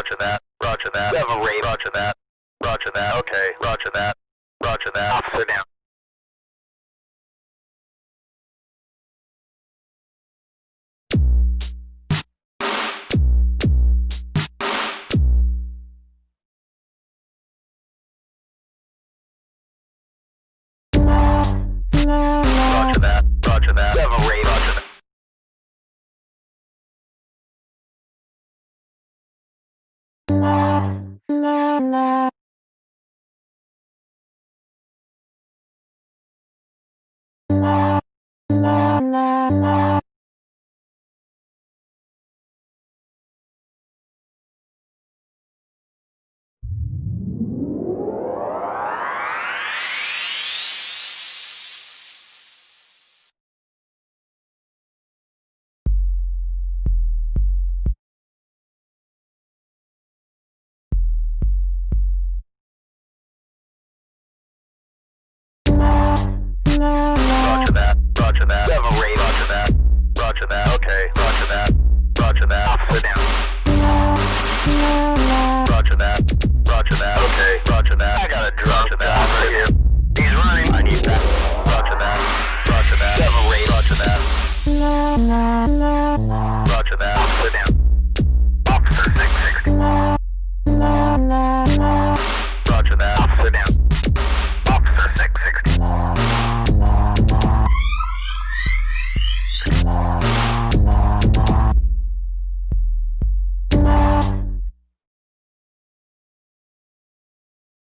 Roger that. Roger that. 7 rate. Roger that. Roger that. Okay. Roger that. Roger that. Officer down. Roger that. Roger that. 7 rate. Roger that. Roger that. Roger that. 7 rate. Roger that. Roger that. Okay. Roger that. Roger that. Officer down. Roger that. Roger that. Okay. Roger that. I got a drunk down right here. He's running. I need that. Roger that. Roger that. 7 rate. Roger that.